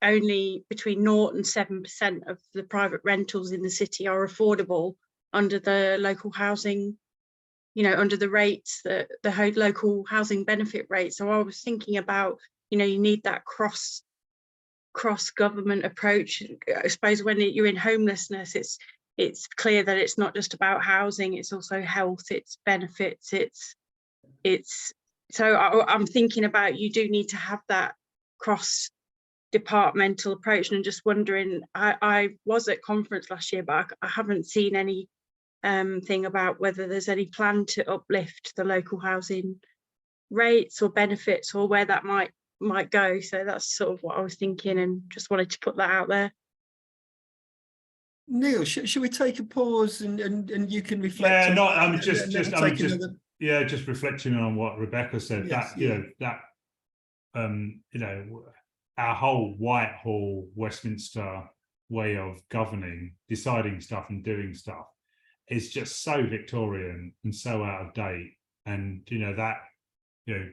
only between 0 and 7% of the private rentals in the city are affordable under the local housing, under the rates, the local housing benefit rate. So I was thinking about, you need that cross government approach. I suppose when you're in homelessness, it's clear that it's not just about housing, it's also health, it's benefits, so I'm thinking about, you do need to have that cross departmental approach. And just wondering, I was at conference last year, but I haven't seen any thing about whether there's any plan to uplift the local housing rates or benefits, or where that might go. So that's sort of what I was thinking, and just wanted to put that out there. Neal, should we take a pause and you can reflect? Yeah, no, Yeah, just reflecting on what Rebecca said, Yes, that, you know, that, you know, our whole Whitehall, Westminster way of governing, deciding stuff and doing stuff is just so Victorian and so out of date. And, you know, that, you know,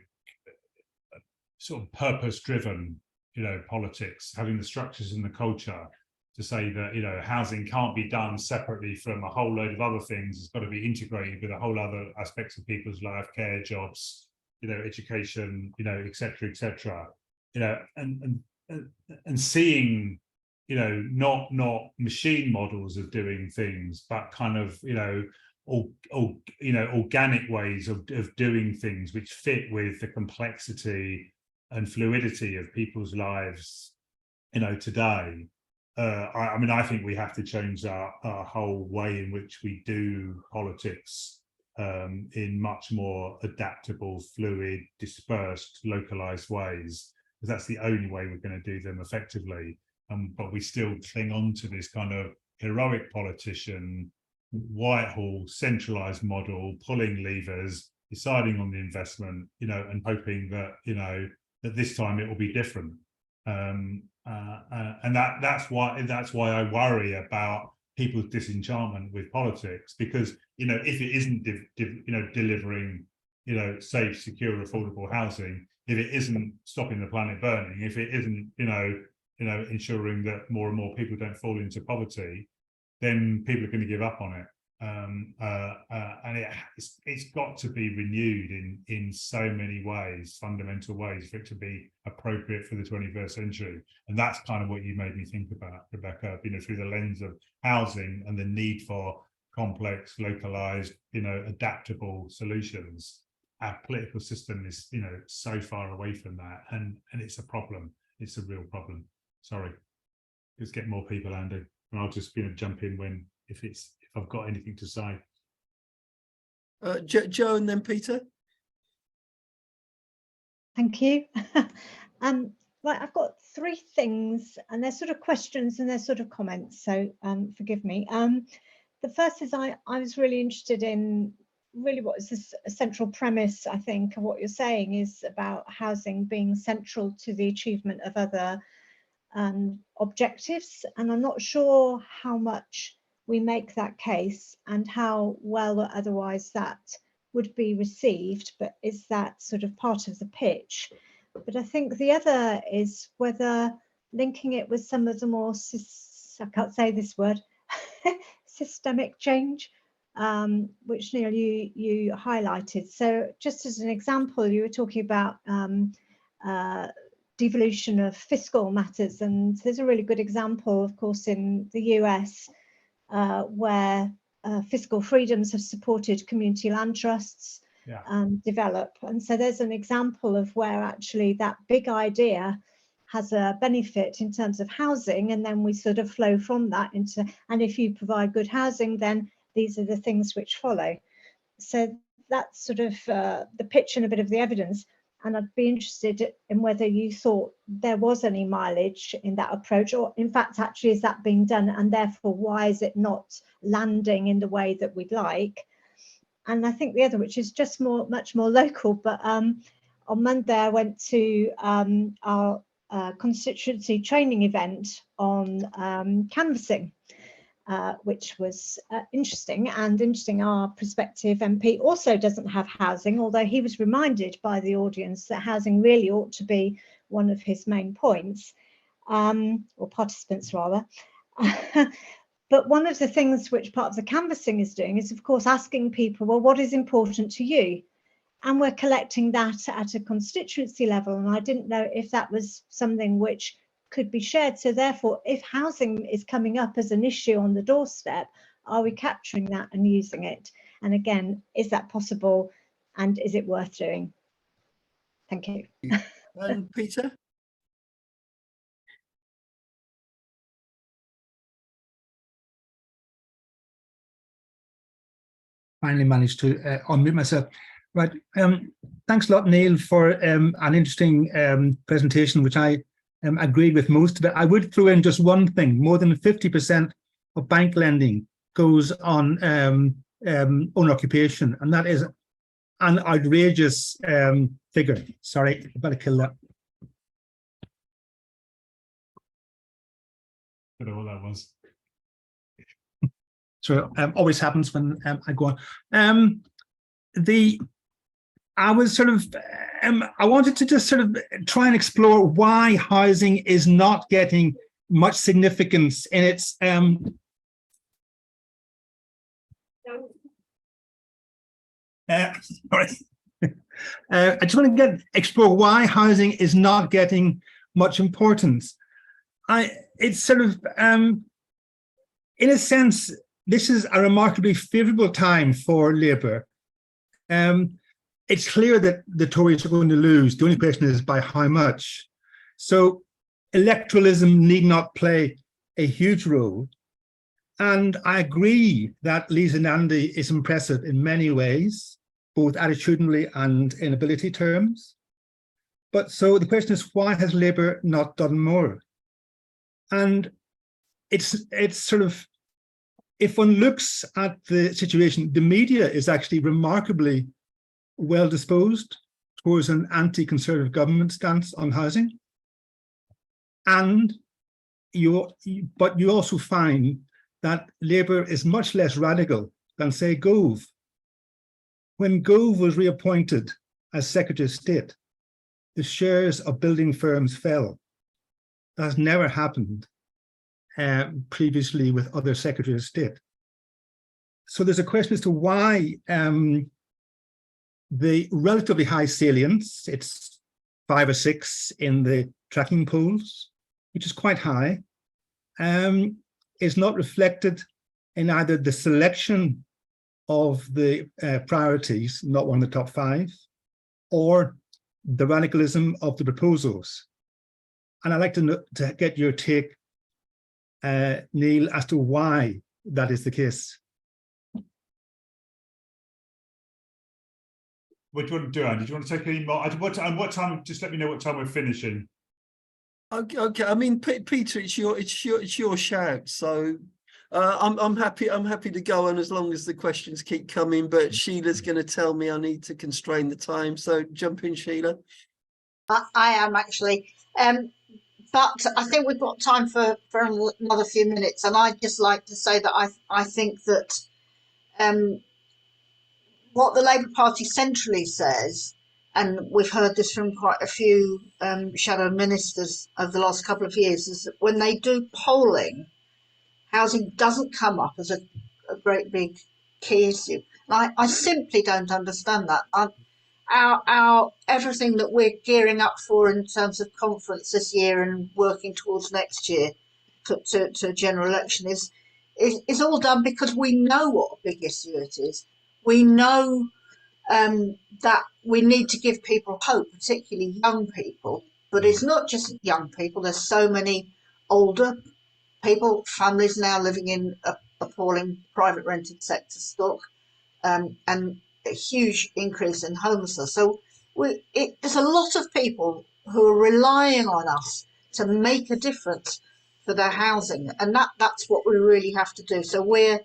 sort of purpose-driven, you know, politics, having the structures and the culture to say that, you know, housing can't be done separately from a whole load of other things. It's got to be integrated with a whole other aspects of people's life, care, jobs, you know, education, you know, etc., etc. You know, and seeing, you know, not machine models of doing things, but kind of, you know, you know, organic ways of doing things which fit with the complexity and fluidity of people's lives, you know, today. I mean, I think we have to change our whole way in which we do politics in much more adaptable, fluid, dispersed, localized ways, because that's the only way we're going to do them effectively. But we still cling on to this kind of heroic politician, Whitehall centralized model, pulling levers, deciding on the investment, you know, and hoping that, you know, that this time it will be different. And that's why I worry about people's disenchantment with politics, because, you know, if it isn't you know, delivering, you know, safe, secure, affordable housing, if it isn't stopping the planet burning, if it isn't, you know, ensuring that more and more people don't fall into poverty, then people are going to give up on it. And it's got to be renewed in so many ways, fundamental ways, for it to be appropriate for the 21st century. And that's kind of what you made me think about, Rebecca, you know, through the lens of housing and the need for complex, localized, you know, adaptable solutions. Our political system is, you know, so far away from that, and it's a problem. It's a real problem. Sorry, let's get more people, Andy, and I'll just, you know, jump in if I've got anything to say. Joe and then Peter. Thank you. Right, I've got three things, and they're sort of questions and they're sort of comments, so forgive me. The first is I was really interested in really what is this a central premise, I think, of what you're saying is about housing being central to the achievement of other objectives, and I'm not sure how much we make that case and how well or otherwise that would be received, but is that sort of part of the pitch? But I think the other is whether linking it with some of the more, I can't say this word, systemic change, which Neil, you highlighted. So just as an example, you were talking about devolution of fiscal matters, and there's a really good example, of course, in the US, where fiscal freedoms have supported community land trusts develop. And so there's an example of where actually that big idea has a benefit in terms of housing, and then we sort of flow from that into, and if you provide good housing, then these are the things which follow. So that's sort of the pitch and a bit of the evidence. And I'd be interested in whether you thought there was any mileage in that approach, or in fact, actually, is that being done? And therefore, why is it not landing in the way that we'd like? And I think the other, which is just much more local, but on Monday, I went to our constituency training event on canvassing, which was interesting. Our prospective MP also doesn't have housing, although he was reminded by the audience that housing really ought to be one of his main points, or participants rather. But one of the things which part of the canvassing is doing is, of course, asking people, well, what is important to you? And we're collecting that at a constituency level. And I didn't know if that was something which could be shared. So therefore, if housing is coming up as an issue on the doorstep, are we capturing that and using it? And again, is that possible? And is it worth doing? Thank you. And Peter? Finally managed to unmute myself. Right. Thanks a lot, Neil, for an interesting presentation, which I agreed with most of it. I would throw in just one thing. More than 50% of bank lending goes on own occupation, and that is an outrageous figure. Sorry, I better kill that. I don't know what that was. So always happens when I go on. I was sort of, I wanted to just sort of try and explore why housing is not getting much significance in its sorry. I just want to explore why housing is not getting much importance. It's sort of, in a sense, this is a remarkably favourable time for Labour. It's clear that the Tories are going to lose. The only question is by how much. So electoralism need not play a huge role. And I agree that Lisa Nandy is impressive in many ways, both attitudinally and in ability terms. But so the question is, why has Labour not done more? And it's sort of, if one looks at the situation, the media is actually remarkably well disposed towards an anti-conservative government stance on housing. And but you also find that Labour is much less radical than, say, Gove. When Gove was reappointed as Secretary of State, the shares of building firms fell. That has never happened previously with other Secretaries of State. So there's a question as to why the relatively high salience, it's 5 or 6 in the tracking polls, which is quite high, is not reflected in either the selection of the priorities, not one of the top 5, or the radicalism of the proposals. And I'd like to get your take, Neil, as to why that is the case. What do you want to do, Andy? Do you want to take any more? What time? Just let me know what time we're finishing. Okay. I mean, Peter, it's your shout. So I'm happy to go on as long as the questions keep coming. But Sheila's going to tell me I need to constrain the time. So jump in, Sheila. I am actually, but I think we've got time for another few minutes. And I'd just like to say that I think that what the Labour Party centrally says, and we've heard this from quite a few shadow ministers over the last couple of years, is that when they do polling, housing doesn't come up as a great big key issue. And I simply don't understand that. Our everything that we're gearing up for in terms of conference this year and working towards next year to a general election is all done because we know what a big issue it is. We know that we need to give people hope, particularly young people. But it's not just young people. There's so many older people, families now living in appalling private rented sector stock, and a huge increase in homelessness. So there's a lot of people who are relying on us to make a difference for their housing, and that's what we really have to do. So we're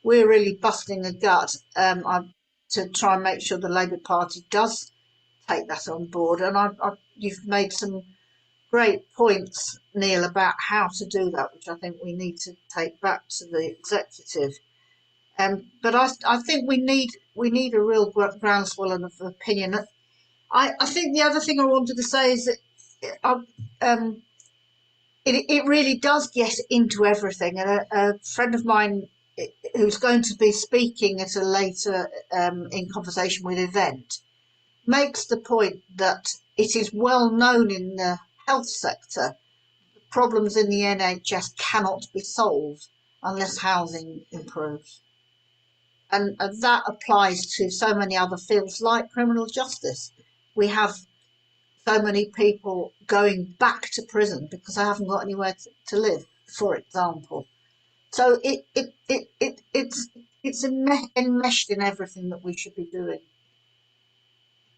really busting a gut to try and make sure the Labour Party does take that on board. And you've made some great points, Neil, about how to do that, which I think we need to take back to the executive. But I think we need a real groundswell of opinion. I think the other thing I wanted to say is that it really does get into everything. And a friend of mine who's going to be speaking at a later in conversation with event makes the point that it is well known in the health sector problems in the NHS cannot be solved unless housing improves. And that applies to so many other fields like criminal justice. We have so many people going back to prison because they haven't got anywhere to live, for example. So it's enmeshed in everything that we should be doing.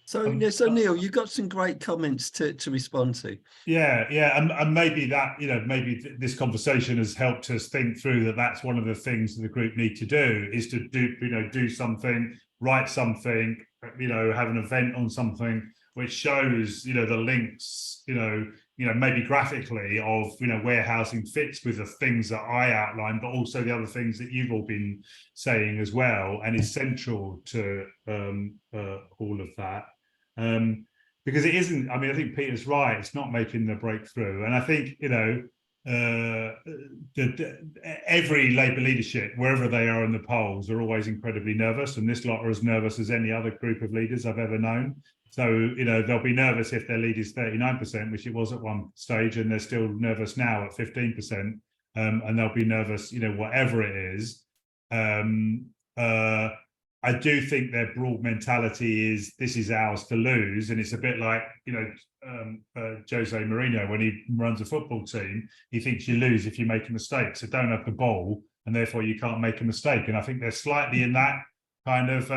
So, so Neil, you've got some great comments to respond to. Yeah, and maybe that, maybe this conversation has helped us think through that. That's one of the things that the group need to do, is to do something, write something, have an event on something which shows, the links, maybe graphically of, where housing fits with the things that I outlined, but also the other things that you've all been saying as well, and is central to all of that. Because it isn't, I think Peter's right, it's not making the breakthrough. And I think, every Labour leadership, wherever they are in the polls, are always incredibly nervous. And this lot are as nervous as any other group of leaders I've ever known. So, they'll be nervous if their lead is 39%, which it was at one stage, and they're still nervous now at 15%. And they'll be nervous, whatever it is. I do think their broad mentality is, this is ours to lose. And it's a bit like, Jose Mourinho, when he runs a football team, he thinks you lose if you make a mistake. So don't have the ball, and therefore you can't make a mistake. And I think they're slightly in that kind of,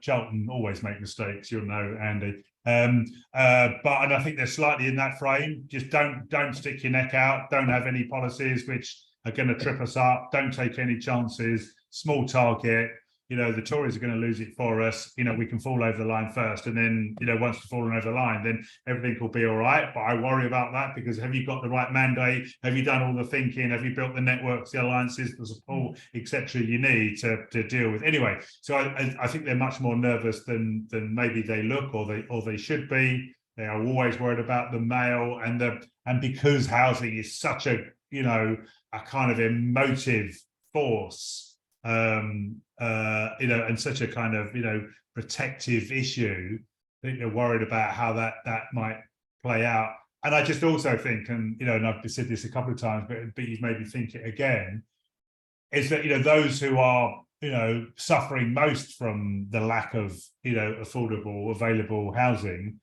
Charlton always make mistakes, you'll know, Andy. And I think they're slightly in that frame. Just don't stick your neck out. Don't have any policies which are going to trip us up. Don't take any chances. Small target. The Tories are going to lose it for us. We can fall over the line first, and then, once we've fallen over the line, then everything will be all right. But I worry about that, because have you got the right mandate? Have you done all the thinking? Have you built the networks, the alliances, the support, etc. you need to deal with? Anyway, so I think they're much more nervous than maybe they look, or they should be. They are always worried about the mail, and because housing is such a a kind of emotive force. And such a kind of protective issue. I think they're worried about how that might play out. And I just also think, and and I've said this a couple of times, but you've made me think it again, is that those who are suffering most from the lack of affordable, available housing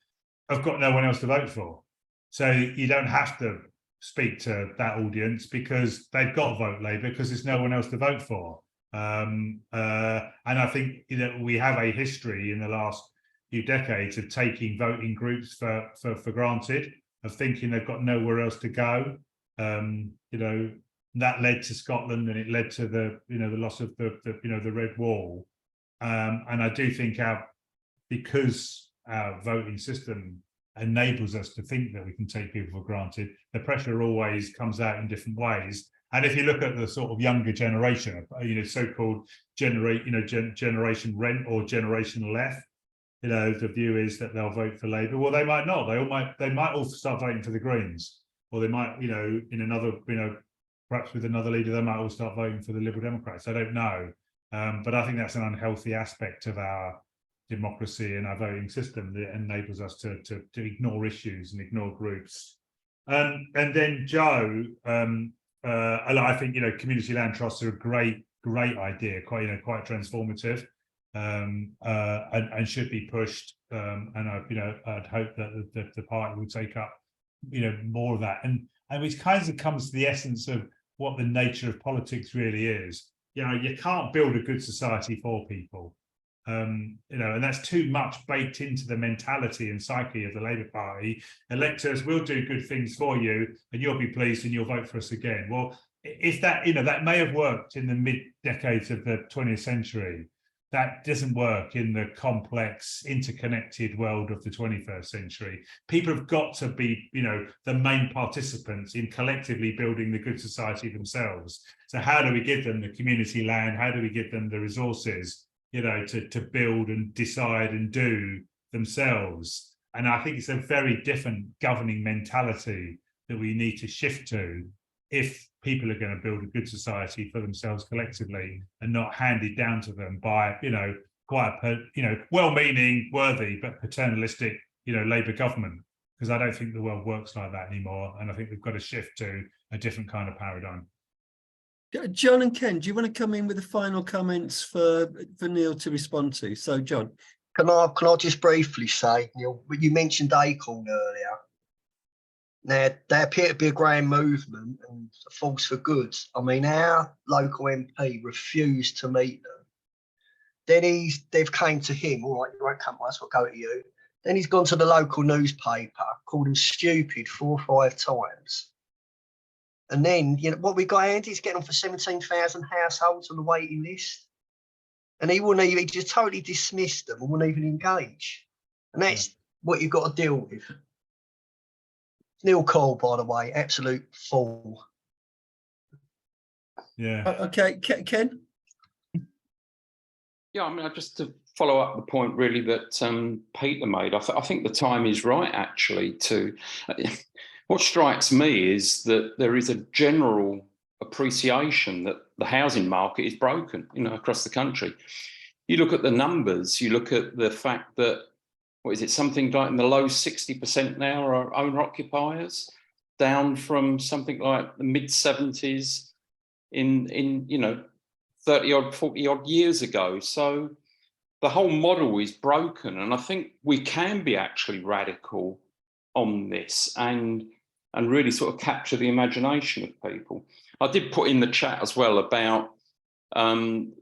have got no one else to vote for. So you don't have to speak to that audience, because they've got to vote Labour, because there's no one else to vote for. And I think we have a history in the last few decades of taking voting groups for granted, of thinking they've got nowhere else to go. That led to Scotland, and it led to the the loss of the Red Wall. And I do think because our voting system enables us to think that we can take people for granted, the pressure always comes out in different ways. And if you look at the sort of younger generation, so-called generation rent or generation left, the view is that they'll vote for Labour. Well, they might not. They might also start voting for the Greens, or they might, in another, perhaps with another leader, they might all start voting for the Liberal Democrats. I don't know, but I think that's an unhealthy aspect of our democracy and our voting system that enables us to ignore issues and ignore groups. And then Joe. I think community land trusts are a great idea, quite transformative, and should be pushed. And I'd hope that the party will take up more of that. And which kind of comes to the essence of what the nature of politics really is. You can't build a good society for people. And that's too much baked into the mentality and psyche of the Labour Party. Electors will do good things for you, and you'll be pleased, and you'll vote for us again. Well, if that that may have worked in the mid-decades of the 20th century, that doesn't work in the complex, interconnected world of the 21st century. People have got to be, the main participants in collectively building the good society themselves. So how do we give them the community land? How do we give them the resources? To build and decide and do themselves. And I think it's a very different governing mentality that we need to shift to if people are going to build a good society for themselves collectively, and not handed down to them by, quite a, well-meaning, worthy, but paternalistic, Labour government. Because I don't think the world works like that anymore. And I think we've got to shift to a different kind of paradigm. John and Ken, do you want to come in with the final comments for Neil to respond to? So, John. Can I just briefly say, Neil, you mentioned Acorn earlier. Now, they appear to be a grand movement and a force for good. I mean, our local MP refused to meet them. Then they've came to him, all right, you won't come to us, we'll go to you. Then he's gone to the local newspaper, called them stupid 4 or 5 times. And then, you know, what we got, Andy's getting on for 17,000 households on the waiting list. And he wouldn't even, he just totally dismissed them and wouldn't even engage. And that's what you've got to deal with. Neil Cole, by the way, absolute fool. Yeah. Okay, Ken? Yeah, I mean, just to follow up the point really that Peter made, I think the time is right, actually, to... what strikes me is that there is a general appreciation that the housing market is broken, you know, across the country. You look at the numbers, you look at the fact that, what is it, something like in the low 60% now are owner occupiers, down from something like the mid 70s in you know, 30 odd, 40 odd years ago. So the whole model is broken. And I think we can be actually radical on this and really sort of capture the imagination of people. I did put in the chat as well about the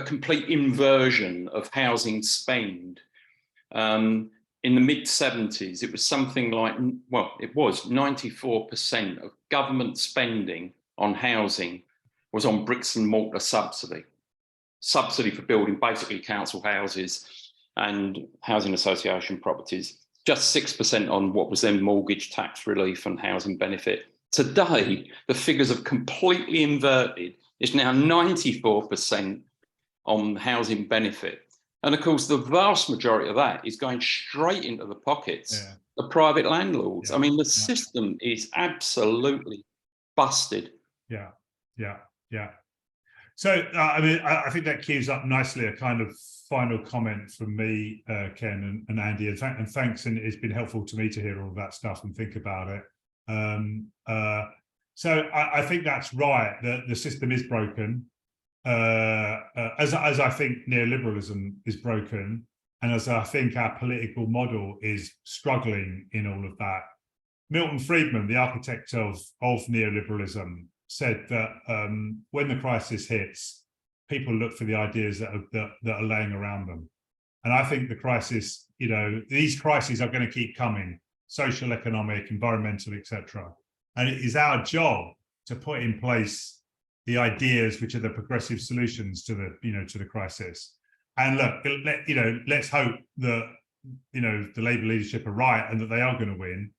complete inversion of housing spend. In the mid 70s, it was something like, well, it was 94% of government spending on housing was on bricks and mortar subsidy for building basically council houses and housing association properties, just 6% on what was then mortgage tax relief and housing benefit. Today, the figures have completely inverted. It's now 94% on housing benefit. And of course, the vast majority of that is going straight into the pockets of private landlords. I mean, the system is absolutely busted. Yeah. So, I mean, I think that cues up nicely a kind of final comment from me, Ken and Andy, and thanks, and it's been helpful to me to hear all of that stuff and think about it. So I think that's right, that the system is broken, as I think neoliberalism is broken, and as I think our political model is struggling in all of that. Milton Friedman, the architect of neoliberalism, said that when the crisis hits, people look for the ideas that are laying around them. And I think the crisis, you know, these crises are going to keep coming, social, economic, environmental, etc. And it is our job to put in place the ideas which are the progressive solutions to the, you know, to the crisis. And look, you know, let's hope that, you know, the Labour leadership are right and that they are going to win.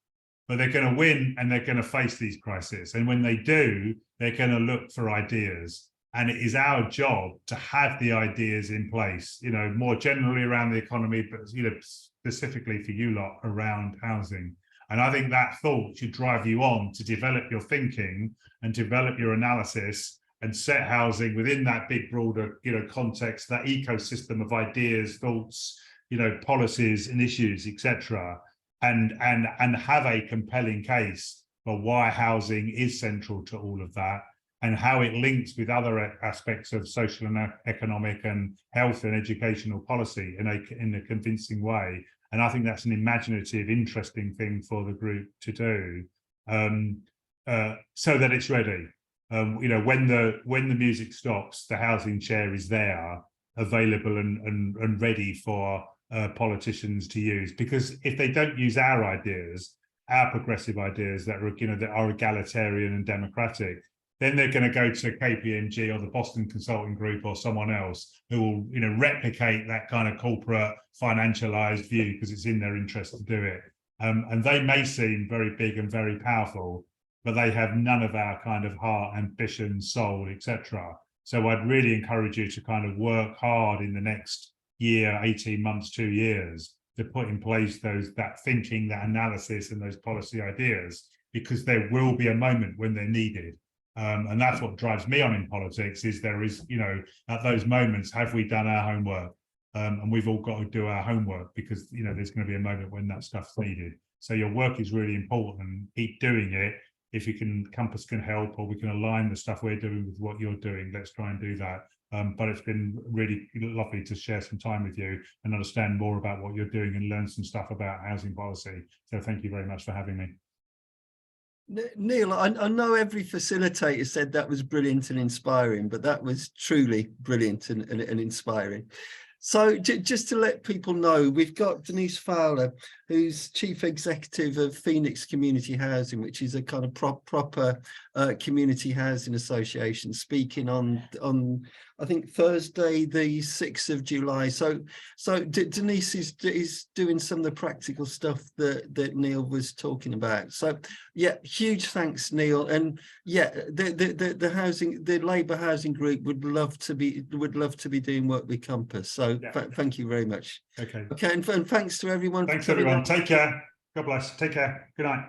But they're going to win and they're going to face these crises. And when they do, they're going to look for ideas. And it is our job to have the ideas in place, you know, more generally around the economy, but, you know, specifically for you lot around housing. And I think that thought should drive you on to develop your thinking and develop your analysis and set housing within that big, broader, you know, context, that ecosystem of ideas, thoughts, you know, policies and issues, etc. And have a compelling case for why housing is central to all of that and how it links with other aspects of social and economic and health and educational policy in a convincing way. And I think that's an imaginative, interesting thing for the group to do, so that it's ready. You know, when the music stops, the housing chair is there, available and ready for politicians to use. Because if they don't use our ideas, our progressive ideas that are, you know, that are egalitarian and democratic, then they're going to go to KPMG or the Boston Consulting Group or someone else who will, you know, replicate that kind of corporate financialized view because it's in their interest to do it. And they may seem very big and very powerful, but they have none of our kind of heart, ambition, soul, etc. So I'd really encourage you to kind of work hard in the next year, 18 months, 2 years to put in place that thinking, that analysis and those policy ideas, because there will be a moment when they're needed. And that's what drives me on in politics is there is, you know, at those moments, have we done our homework? And we've all got to do our homework because, you know, there's going to be a moment when that stuff's needed. So your work is really important. Keep doing it. If you can, Compass can help, or we can align the stuff we're doing with what you're doing, let's try and do that. But it's been really lovely to share some time with you and understand more about what you're doing and learn some stuff about housing policy. So thank you very much for having me. Neil, I know every facilitator said that was brilliant and inspiring, but that was truly brilliant and inspiring. So just to let people know, we've got Denise Fowler, who's Chief Executive of Phoenix Community Housing, which is a kind of proper community housing association, speaking on I think Thursday, the 6th of July. So Denise is doing some of the practical stuff that Neil was talking about. So yeah, huge thanks, Neil. And yeah, the Labour Housing Group would love to be doing work with Compass. So Yeah. Thank you very much. Okay. Okay, and thanks to everyone. Thanks everyone. Take care. God bless. Take care. Good night.